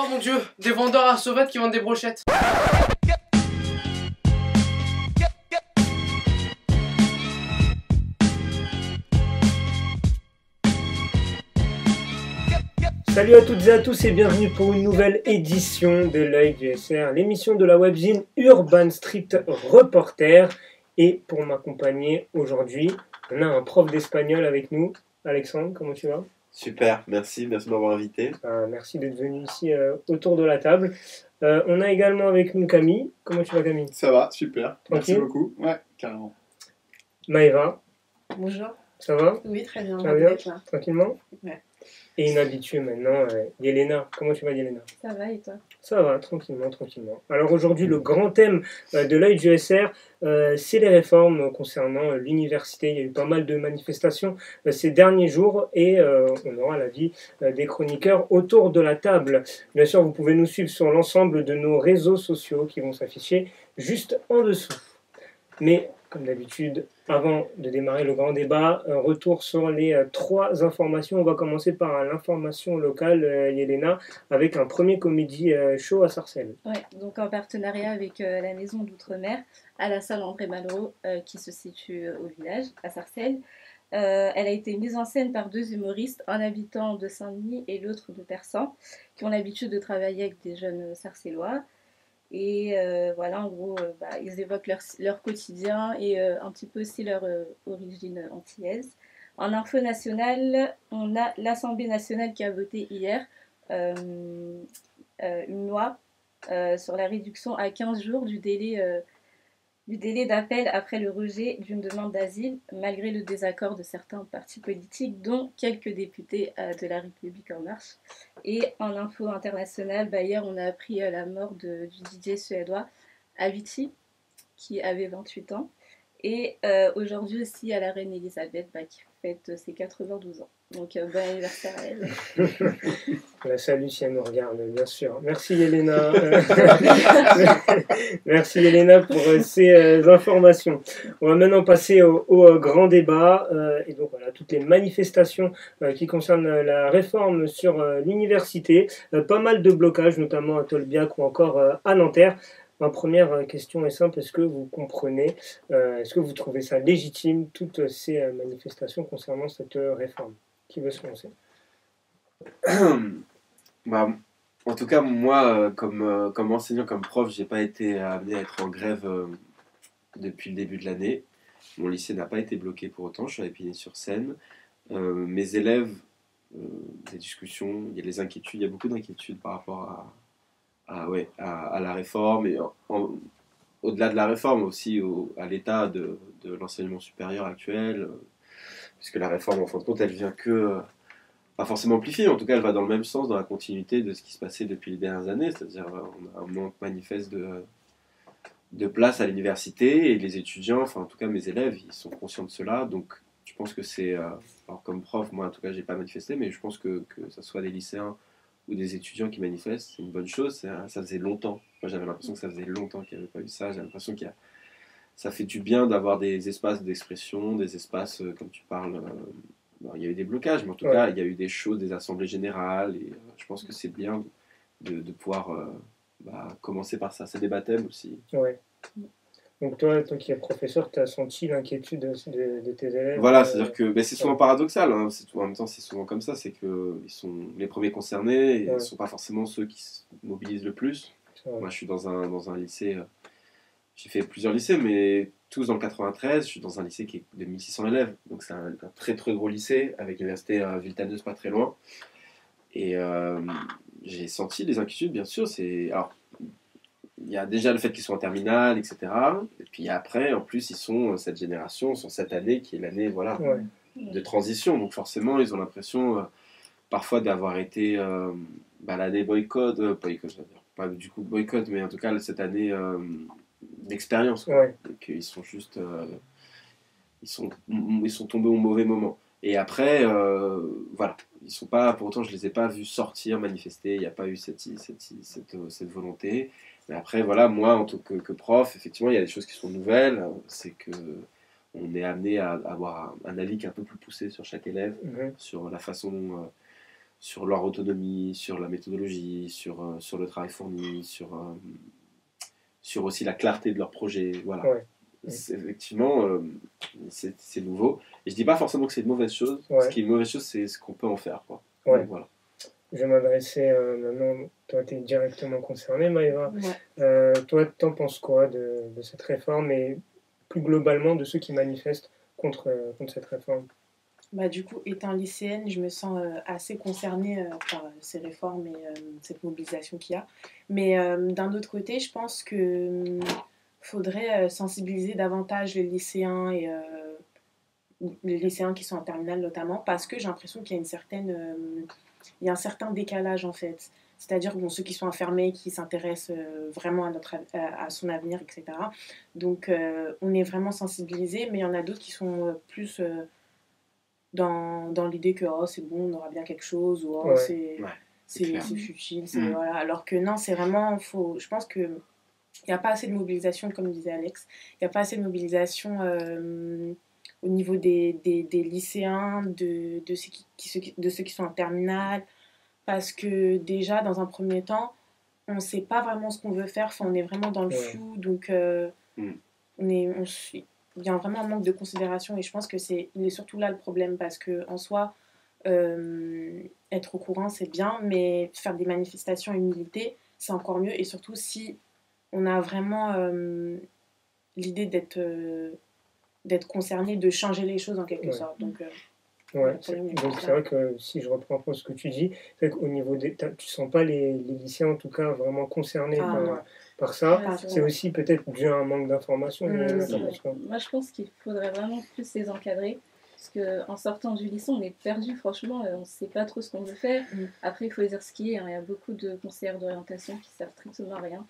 Oh mon dieu, des vendeurs à sauvettes qui vendent des brochettes. Salut à toutes et à tous et bienvenue pour une nouvelle édition de l'œil du SR, l'émission de la webzine Urban Street Reporter. Et pour m'accompagner aujourd'hui, on a un prof d'espagnol avec nous. Alexandre, comment tu vas? Super, merci de m'avoir invité. Merci d'être venu ici autour de la table. On a également avec nous Camille. Comment tu vas, Camille? Ça va, super. Tranquille. Merci beaucoup. Ouais, carrément. Maëva, Bonjour. ça va? Oui, très bien. Ça va Ravi bien? d'être là. Tranquillement? Ouais. Et une habituée maintenant, Yelena. Comment tu vas, Yelena? Ça va et toi? Ça va, tranquillement, tranquillement. Alors aujourd'hui, le grand thème de l'œil du SR, c'est les réformes concernant l'université. Il y a eu pas mal de manifestations ces derniers jours et on aura l'avis des chroniqueurs autour de la table. Bien sûr, vous pouvez nous suivre sur l'ensemble de nos réseaux sociaux qui vont s'afficher juste en dessous. Mais, comme d'habitude, avant de démarrer le grand débat, un retour sur les trois informations. On va commencer par l'information locale, Yelena, avec un premier comédie show à Sarcelles. Ouais, donc en partenariat avec la Maison d'Outre-mer, à la salle André Malraux, qui se situe au village, à Sarcelles. Elle a été mise en scène par deux humoristes, un habitant de Saint-Denis et l'autre de Persan, qui ont l'habitude de travailler avec des jeunes sarcellois. Et voilà, en gros, ils évoquent leur quotidien et un petit peu aussi leur origine antillaise. En info nationale, on a l'Assemblée nationale qui a voté hier une loi sur la réduction à 15 jours du délai d'appel après le rejet d'une demande d'asile, malgré le désaccord de certains partis politiques, dont quelques députés de La République En Marche. Et en info internationale, hier on a appris la mort du DJ suédois Avicii, qui avait 28 ans. Et aujourd'hui aussi à la reine Elisabeth, qui fête ses 92 ans. Donc bon anniversaire à elle. La salue si elle nous regarde, bien sûr. Merci Yelena. Merci Yelena pour ces informations. On va maintenant passer au grand débat. Et donc voilà, toutes les manifestations qui concernent la réforme sur l'université. Pas mal de blocages, notamment à Tolbiac ou encore à Nanterre. Ma première question est simple, est-ce que vous comprenez, est-ce que vous trouvez ça légitime, toutes ces manifestations concernant cette réforme? Qui veut se lancer? En tout cas, moi, comme enseignant, comme prof, j'ai pas été amené à être en grève depuis le début de l'année. Mon lycée n'a pas été bloqué pour autant, je suis à Épinay-sur-Seine. Mes élèves, des discussions, il y a des inquiétudes, il y a beaucoup d'inquiétudes par rapport à la réforme, et au-delà de la réforme aussi à l'état de l'enseignement supérieur actuel, puisque la réforme, en fin de compte, elle vient pas forcément amplifiée, en tout cas elle va dans le même sens, dans la continuité de ce qui se passait depuis les dernières années, c'est-à-dire on a un manque manifeste de place à l'université, et les étudiants, enfin en tout cas mes élèves, ils sont conscients de cela, donc je pense que c'est, alors comme prof, moi en tout cas j'ai pas manifesté, mais je pense que ça soit des lycéens ou des étudiants qui manifestent, c'est une bonne chose, ça faisait longtemps, moi j'avais l'impression que ça faisait longtemps qu'il n'y avait pas eu ça, j'ai l'impression ça fait du bien d'avoir des espaces d'expression, des espaces, comme tu parles, il y a eu des blocages, mais en tout cas, il y a eu des choses, des assemblées générales, et je pense que c'est bien de pouvoir commencer par ça. C'est des baptêmes aussi. Ouais. Donc toi qui es professeur, tu as senti l'inquiétude de tes élèves? Voilà, c'est-à-dire que c'est souvent paradoxal, hein, en même temps c'est souvent comme ça, c'est qu'ils sont les premiers concernés, et ils ne sont pas forcément ceux qui se mobilisent le plus. Moi je suis dans un lycée... J'ai fait plusieurs lycées, mais tous dans le 93. Je suis dans un lycée qui est de 1600 élèves. Donc c'est un très très gros lycée, avec l'université Villetaneuse pas très loin. Et j'ai senti des inquiétudes, bien sûr. Alors, il y a déjà le fait qu'ils soient en terminale, etc. Et puis après, en plus, ils sont cette génération, sont cette année qui est l'année de transition. Donc forcément, ils ont l'impression parfois d'avoir été l'année boycott, je veux dire, pas du coup boycott, mais en tout cas cette année... d'expérience, et qu'ils sont juste ils sont tombés au mauvais moment, et après ils sont pas, pour autant je les ai pas vus sortir manifester, il n'y a pas eu cette volonté, mais après moi en tant que prof, effectivement il y a des choses qui sont nouvelles, c'est que on est amené à avoir un avis qui est un peu plus poussé sur chaque élève, sur la façon sur leur autonomie, sur la méthodologie, sur le travail fourni, sur aussi la clarté de leur projet. Voilà. Ouais. Effectivement, c'est nouveau. Et je dis pas forcément que c'est une mauvaise chose. Ouais. Ce qui est une mauvaise chose, c'est ce qu'on peut en faire, quoi. Ouais. Donc, voilà. Je vais m'adresser maintenant, toi tu es directement concernée, Maëva. Ouais. Toi, t'en penses quoi de cette réforme et plus globalement de ceux qui manifestent contre cette réforme? Bah, du coup, étant lycéenne, je me sens assez concernée par ces réformes et cette mobilisation qu'il y a. Mais d'un autre côté, je pense que faudrait sensibiliser davantage les lycéens et les lycéens qui sont en terminale notamment, parce que j'ai l'impression qu'il y a il y a un certain décalage en fait. C'est-à-dire bon, ceux qui sont enfermés, qui s'intéressent vraiment à son avenir, etc. Donc on est vraiment sensibilisés, mais il y en a d'autres qui sont plus dans l'idée que oh, c'est bon, on aura bien quelque chose, ou oh, Ouais. c'est clair. futile. Voilà. Alors que non, c'est vraiment faux. Je pense qu'il n'y a pas assez de mobilisation, comme disait Alex, il n'y a pas assez de mobilisation au niveau des lycéens, de ceux qui sont en terminale, parce que déjà, dans un premier temps, on ne sait pas vraiment ce qu'on veut faire, enfin, on est vraiment dans le flou, donc il y a vraiment un manque de considération, et je pense que il est surtout là le problème, parce qu'en soi, être au courant, c'est bien, mais faire des manifestations et militer, c'est encore mieux, et surtout si on a vraiment l'idée d'être concerné, de changer les choses en quelque sorte. Donc, Ouais, problème, donc c'est vrai que si je reprends un peu ce que tu dis, c'est vrai qu'au niveau tu sens pas les lycéens en tout cas vraiment concernés par ça. Ouais, C'est aussi peut-être dû à un manque d'information. Moi, je pense qu'il faudrait vraiment plus les encadrer. Parce qu'en sortant du lycée, on est perdu, franchement, on ne sait pas trop ce qu'on veut faire. Après, il faut dire ce qui est. Hein. Il y a beaucoup de conseillères d'orientation qui ne savent strictement rien.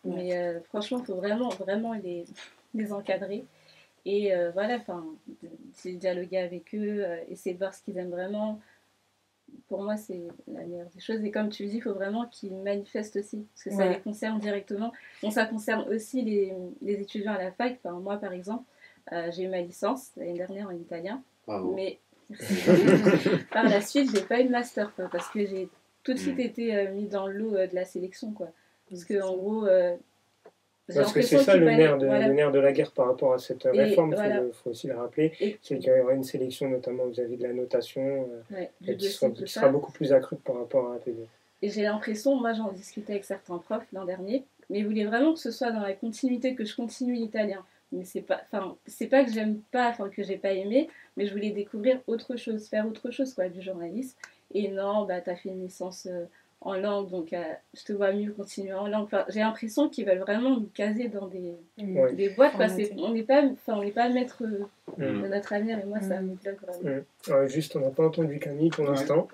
Mais franchement, il faut vraiment, vraiment les encadrer. Et voilà, c'est dialoguer avec eux, essayer de voir ce qu'ils aiment vraiment. Pour moi, c'est la meilleure des choses. Et comme tu le dis, il faut vraiment qu'ils manifestent aussi, parce que ça les concerne directement. Bon, ça concerne aussi les étudiants à la fac. Enfin, moi, par exemple, j'ai eu ma licence l'année dernière en italien. Bravo. Mais par la suite, j'ai pas eu de master, quoi, parce que j'ai tout de suite été mis dans l'eau de la sélection, quoi. Parce que en gros, parce que c'est ça le nerf de la guerre par rapport à cette réforme, il faut aussi le rappeler, c'est qu'il y aura une sélection notamment vis-à-vis de la notation qui sera beaucoup plus accrue par rapport à la PD. Et j'ai l'impression, moi j'en discutais avec certains profs l'an dernier, mais ils voulaient vraiment que ce soit dans la continuité, que je continue l'italien. Mais c'est pas que j'aime pas, que j'ai pas aimé, mais je voulais découvrir autre chose, faire autre chose, quoi, du journalisme. Et non, t'as fait une licence en langue, donc je te vois mieux continuer en langue. Enfin, j'ai l'impression qu'ils veulent vraiment nous caser dans des boîtes. On n'est pas maître de notre avenir, et moi ça me bloque vraiment. Juste, on n'a pas entendu Camille pour l'instant.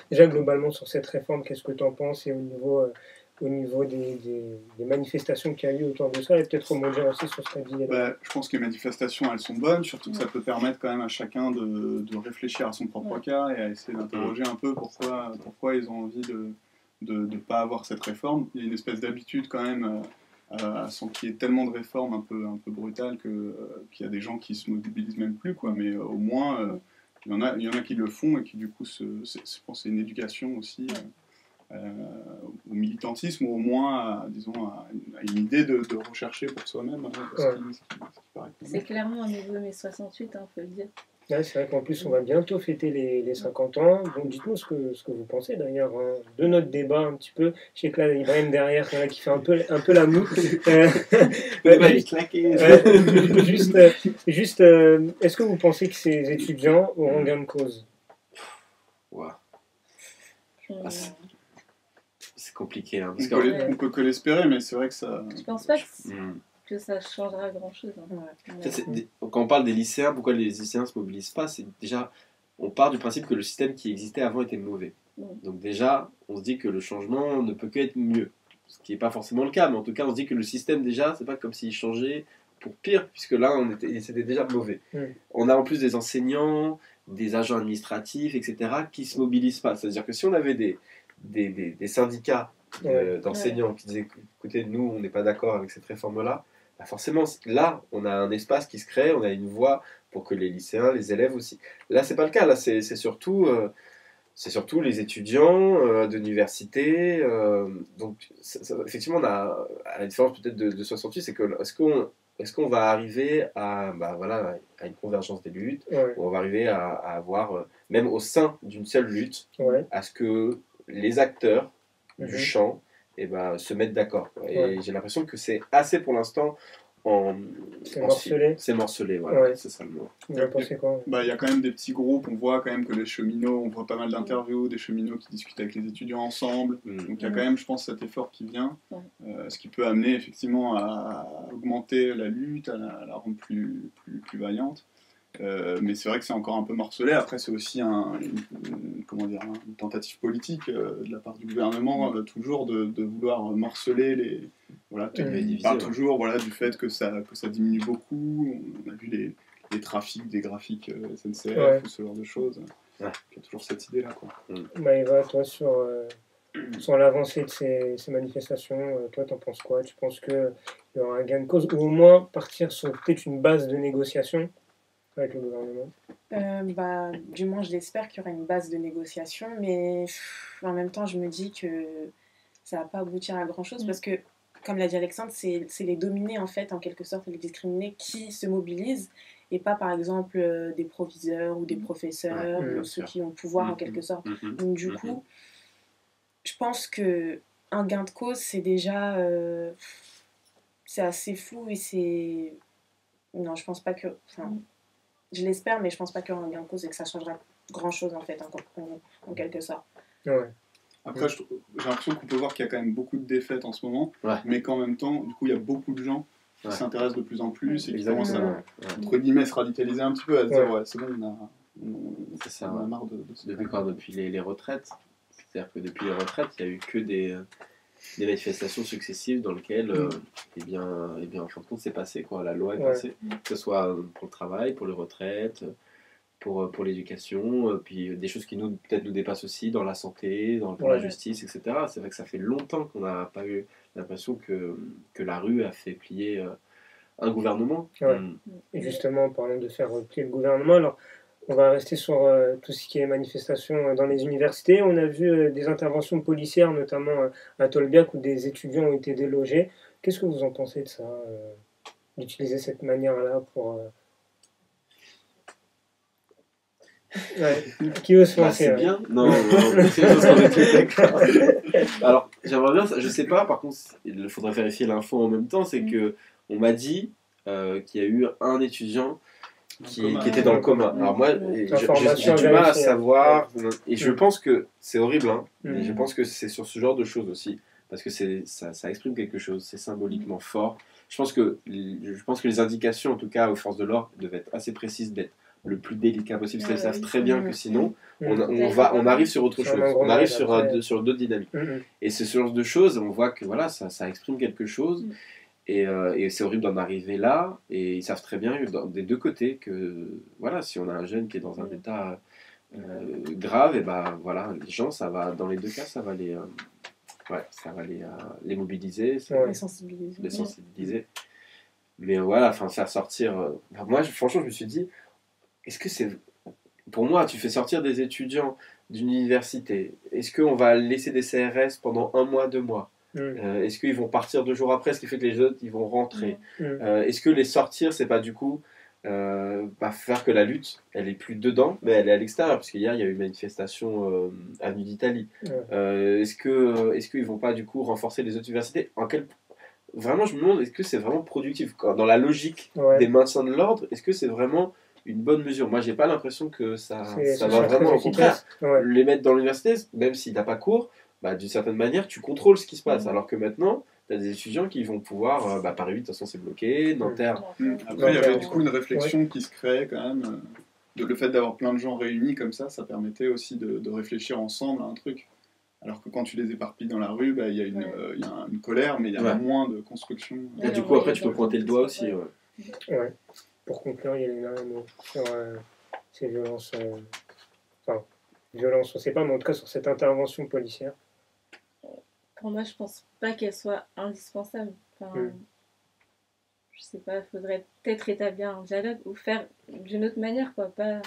Déjà, globalement, sur cette réforme, qu'est-ce que tu en penses, et au niveau des manifestations qu'il y a eu autour de ça, et peut-être rebondir aussi sur ce qu'a dit. Je pense que les manifestations, elles sont bonnes, surtout que ça peut permettre quand même à chacun de réfléchir à son propre cas et à essayer d'interroger un peu pourquoi ils ont envie de ne pas avoir cette réforme. Il y a une espèce d'habitude quand même, sans qu'il y ait tellement de réformes un peu brutales qu'il y a des gens qui se mobilisent même plus, quoi. Mais au moins, il y en a qui le font et qui du coup, je pense que c'est une éducation aussi. Au militantisme, ou au moins à une idée de rechercher pour soi-même ce qui paraît. C'est clairement un niveau mai 68, faut le dire. Ouais, c'est vrai qu'en plus on va bientôt fêter les 50 ans, donc dites-nous ce que vous pensez d'ailleurs de notre débat un petit peu. Je sais que là Ibrahim derrière qui fait un peu la moue. Juste, est-ce que vous pensez que ces étudiants auront gain de cause? C'est compliqué. Hein, parce on peut que l'espérer, mais c'est vrai que ça... Je pense pas que ça changera grand-chose. Quand on parle des lycéens, pourquoi les lycéens ne se mobilisent pas, c'est déjà, on part du principe que le système qui existait avant était mauvais. Donc déjà, on se dit que le changement ne peut qu'être mieux. Ce qui n'est pas forcément le cas, mais en tout cas, on se dit que le système déjà, c'est pas comme s'il changeait pour pire, puisque là, c'était déjà mauvais. On a en plus des enseignants, des agents administratifs, etc., qui ne se mobilisent pas. C'est-à-dire que si on avait des syndicats d'enseignants qui disaient écoutez, nous on n'est pas d'accord avec cette réforme-là, forcément là on a un espace qui se crée, on a une voix pour que les lycéens, les élèves aussi. Là c'est pas le cas, là c'est surtout c'est surtout les étudiants d'université. Donc, effectivement, à la différence peut-être de 68, c'est que est-ce qu'on va arriver à, voilà, à une convergence des luttes, ou on va arriver à avoir, même au sein d'une seule lutte, à ce que les acteurs du champ se mettent d'accord. Et j'ai l'impression que c'est assez pour l'instant. C'est morcelé, voilà, c'est ça le mot. Vous en pensez quoi? Il y a quand même des petits groupes, on voit quand même que les cheminots, on voit pas mal d'interviews, des cheminots qui discutent avec les étudiants ensemble, donc il y a quand même, je pense, cet effort qui vient, ce qui peut amener effectivement à augmenter la lutte, à la rendre plus vaillante. Mais c'est vrai que c'est encore un peu morcelé. Après, c'est aussi une tentative politique de la part du gouvernement, toujours de vouloir morceler les. Voilà, il parle toujours du fait que ça diminue beaucoup. On a vu les trafics des graphiques SNCF ou ce genre de choses. Il y a toujours cette idée-là, quoi. Eva, toi, sur l'avancée de ces manifestations, toi, t'en penses quoi? Tu penses qu'il y aura un gain de cause, ou au moins partir sur peut-être une base de négociation avec le gouvernement? Du moins, je l'espère qu'il y aura une base de négociation, mais en même temps, je me dis que ça va pas aboutir à grand-chose, parce que, comme l'a dit Alexandre, c'est les dominés, en fait, en quelque sorte, les discriminés qui se mobilisent, et pas, par exemple, des proviseurs ou des professeurs, ou ceux qui ont le pouvoir, en quelque sorte. Donc, du coup, je pense qu'un gain de cause, c'est déjà... c'est assez flou, et c'est... Non, je pense pas que... Je l'espère, mais je pense pas qu'il y aura un gain de cause et que ça changera grand-chose, en fait, en quelque sorte. Après, j'ai l'impression qu'on peut voir qu'il y a quand même beaucoup de défaites en ce moment, mais qu'en même temps, du coup, il y a beaucoup de gens qui s'intéressent de plus en plus et qui commencent à, entre guillemets, se radicaliser un petit peu, à se dire, c'est bon, on a marre de ça. Depuis les retraites. C'est-à-dire que depuis les retraites, il n'y a eu que des manifestations successives dans lesquelles, en fin de compte, c'est passé, quoi. La loi est passée, que ce soit pour le travail, pour les retraites, pour l'éducation, puis des choses qui peut-être nous dépassent aussi, dans la santé, pour la justice, etc. C'est vrai que ça fait longtemps qu'on n'a pas eu l'impression que la rue a fait plier un gouvernement. Et justement, en parlant de faire plier le gouvernement, alors on va rester sur tout ce qui est manifestation dans les universités. On a vu des interventions policières, notamment à Tolbiac, où des étudiants ont été délogés. Qu'est-ce que vous en pensez de ça, d'utiliser cette manière-là pour... Qui veut se lancer? C'est bien. Non, c'est parce qu'on est tous d'accord. Alors, j'aimerais bien, je sais pas, par contre, il faudrait vérifier l'info en même temps, c'est que on m'a dit qu'il y a eu un étudiant qui était dans le coma. Alors moi, j'ai du mal à savoir, et je pense que c'est horrible, mais je pense que c'est sur ce genre de choses aussi, parce que ça exprime quelque chose, c'est symboliquement fort. Je pense que les indications, en tout cas aux forces de l'ordre, devaient être assez précises, d'être le plus délicat possible, parce qu'elles savent très bien que sinon, on arrive sur autre chose, on arrive sur d'autres dynamiques. Et c'est ce genre de choses, on voit que voilà, ça exprime quelque chose. Et c'est horrible d'en arriver là, et ils savent très bien des deux côtés que voilà, si on a un jeune qui est dans un état grave, et voilà, les gens, ça va, dans les deux cas, ça va les mobiliser, les sensibiliser. Mais voilà, faire sortir. Moi, franchement, je me suis dit, est-ce que c'est. Pour moi, tu fais sortir des étudiants d'une université, est-ce qu'on va laisser des CRS pendant 1 mois, 2 mois? Est-ce qu'ils vont partir 2 jours après, ce qui fait que les autres ils vont rentrer? Est-ce que les sortir, c'est pas du coup faire que la lutte elle est plus dedans, mais elle est à l'extérieur? Parce qu'hier il y a eu une manifestation avenue d'Italie. Est-ce qu'ils vont pas du coup renforcer les autres universités? Vraiment, je me demande, est-ce que c'est vraiment productif dans la logique des maintiens de l'ordre? Est-ce que c'est vraiment une bonne mesure? Moi, j'ai pas l'impression que ça va vraiment. Au contraire, les mettre dans l'université, même s'il n'a pas cours, d'une certaine manière, tu contrôles ce qui se passe. Alors que maintenant, tu as des étudiants qui vont pouvoir... Paris 8, de toute façon, c'est bloqué. Nanterre... Après, il y avait du coup une réflexion qui se créait quand même. Le fait d'avoir plein de gens réunis comme ça permettait aussi de réfléchir ensemble à un truc. Alors que quand tu les éparpilles dans la rue, il y a une colère, mais il y a moins de construction. Et du coup, après, tu peux pointer le doigt aussi. Pour conclure, Yelena, sur ces violences... violence, on ne sait pas, mais en tout cas sur cette intervention policière. Pour moi, je pense pas qu'elle soit indispensable. Je sais pas, il faudrait peut-être établir un dialogue ou faire d'une autre manière, quoi. Pas...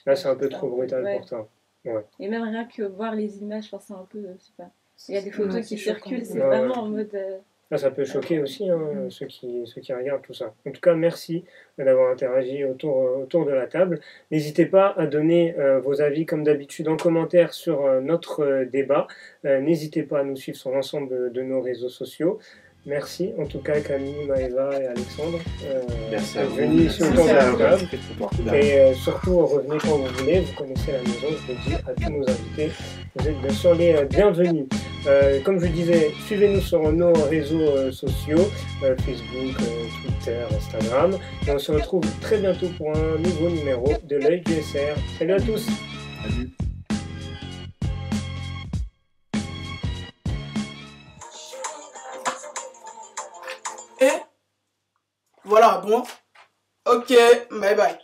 Là, c'est un peu trop brutal pour toi. Ouais. Et même rien que voir les images, enfin, c'est un peu, je sais pas. Il y a des photos Ouais, qui c'est choquant. circulent, c'est Ouais, vraiment ouais. en mode. Ah, ça peut choquer aussi ceux qui regardent tout ça. En tout cas, merci d'avoir interagi autour de la table. N'hésitez pas à donner vos avis, comme d'habitude, en commentaire sur notre débat. N'hésitez pas à nous suivre sur l'ensemble de nos réseaux sociaux. Merci en tout cas Camille, Maëva et Alexandre Merci à d'être vous. venus ici Merci autour de à la vous. table. C'était formidable. Et surtout, revenez quand vous voulez, vous connaissez la maison, je le dis à tous nos invités, vous êtes bien sûr les bienvenus. Comme je disais, suivez-nous sur nos réseaux sociaux, Facebook, Twitter, Instagram, et on se retrouve très bientôt pour un nouveau numéro de l'œil du SR. Salut à tous! Salut. Et voilà, bon. Ok, bye bye.